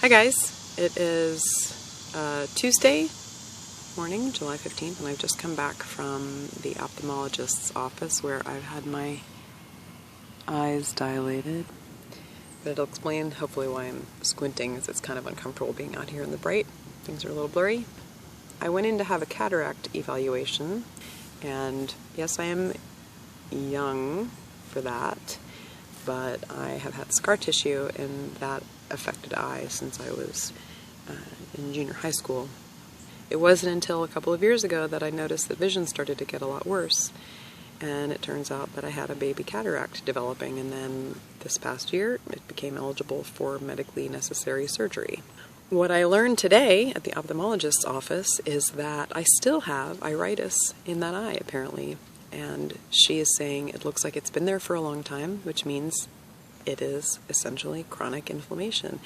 Hi guys, it is Tuesday morning, July 15th, and I've just come back from the ophthalmologist's office where I've had my eyes dilated. But it'll explain hopefully why I'm squinting, as it's kind of uncomfortable being out here in the bright. Things are a little blurry. I went in to have a cataract evaluation, and yes, I am young for that, but I have had scar tissue in that affected eye since I was in junior high school. It wasn't until a couple of years ago that I noticed that vision started to get a lot worse, and it turns out that I had a baby cataract developing, and then this past year it became eligible for medically necessary surgery. What I learned today at the ophthalmologist's office is that I still have iritis in that eye, apparently, and she is saying it looks like it's been there for a long time, which means it is essentially chronic inflammation.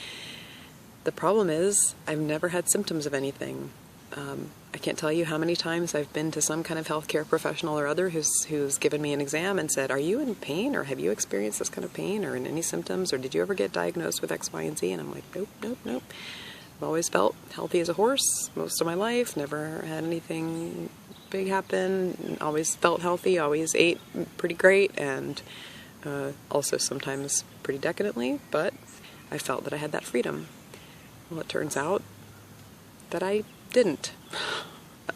The problem is I've never had symptoms of anything. I can't tell you how many times I've been to some kind of healthcare professional or other who's given me an exam and said, "Are you in pain, or have you experienced this kind of pain, or in any symptoms, or did you ever get diagnosed with X, Y, and Z?" And I'm like, nope. I've always felt healthy as a horse most of my life, never had anything big happen, always felt healthy, always ate pretty great, and also sometimes pretty decadently, but I felt that I had that freedom. Well, it turns out that I didn't.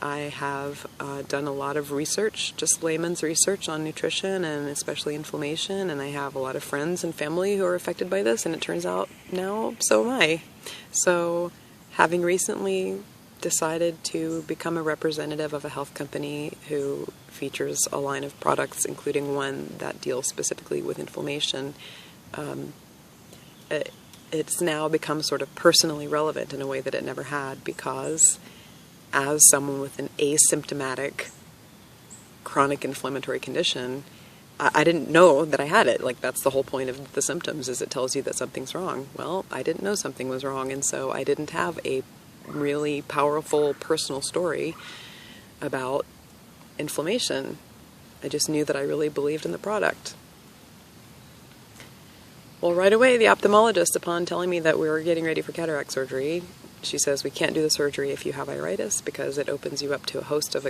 I have done a lot of research, just layman's research on nutrition and especially inflammation, and I have a lot of friends and family who are affected by this, and it turns out now so am I. So, having recently decided to become a representative of a health company who features a line of products, including one that deals specifically with inflammation, it's now become sort of personally relevant in a way that it never had, because as someone with an asymptomatic chronic inflammatory condition, I didn't know that I had it. Like, that's the whole point of the symptoms, is it tells you that something's wrong. Well, I didn't know something was wrong, and so I didn't have a really powerful personal story about inflammation. I just knew that I really believed in the product. Well, right away, the ophthalmologist, upon telling me that we were getting ready for cataract surgery, she says we can't do the surgery if you have iritis because it opens you up to a host of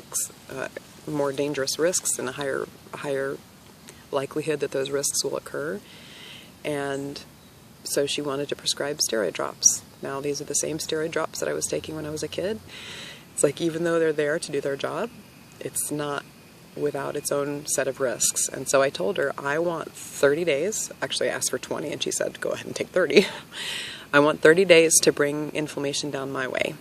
more dangerous risks and a higher likelihood that those risks will occur. And so she wanted to prescribe steroid drops. Now, these are the same steroid drops that I was taking when I was a kid. It's like, even though they're there to do their job, it's not without its own set of risks. And so I told her, I want 30 days. Actually, I asked for 20, and she said, go ahead and take 30. I want 30 days to bring inflammation down my way,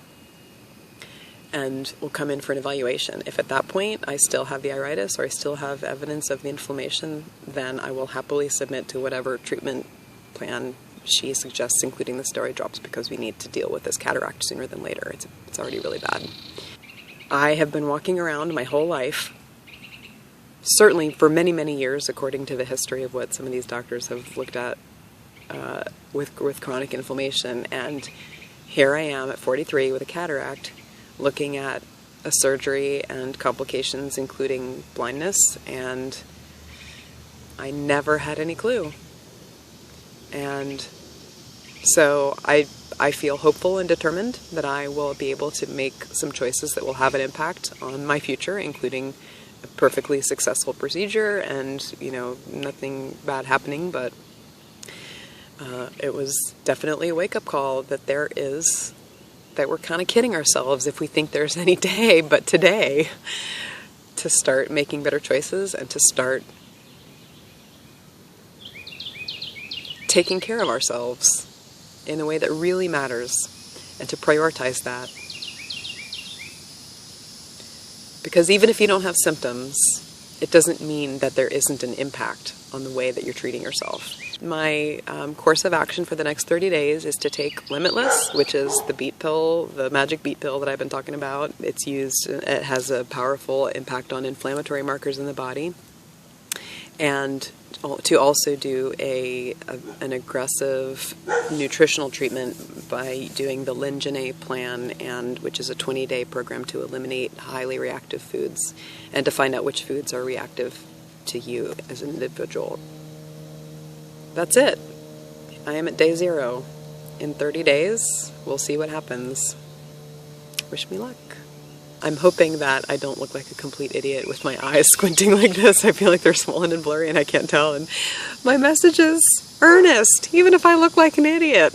and we'll come in for an evaluation. If at that point I still have the iritis, or I still have evidence of the inflammation, then I will happily submit to whatever treatment plan she suggests, including the steroid drops, because we need to deal with this cataract sooner than later. It's already really bad. I have been walking around my whole life, certainly for many, many years, according to the history of what some of these doctors have looked at with chronic inflammation, and here I am at 43 with a cataract, looking at a surgery and complications, including blindness, and I never had any clue. And so I feel hopeful and determined that I will be able to make some choices that will have an impact on my future, including a perfectly successful procedure and, nothing bad happening. But it was definitely a wake-up call that we're kind of kidding ourselves if we think there's any day but today to start making better choices and to start taking care of ourselves in a way that really matters, and to prioritize that. Because even if you don't have symptoms, it doesn't mean that there isn't an impact on the way that you're treating yourself. My course of action for the next 30 days is to take Limitless, which is the beet pill, the magic beet pill that I've been talking about. It has a powerful impact on inflammatory markers in the body. And to also do an aggressive nutritional treatment by doing the Lyn-Genet plan, which is a 20-day program to eliminate highly reactive foods and to find out which foods are reactive to you as an individual. That's it. I am at day 0. in 30 days, we'll see what happens. Wish me luck. I'm hoping that I don't look like a complete idiot with my eyes squinting like this. I feel like they're swollen and blurry and I can't tell. And my message is earnest, even if I look like an idiot.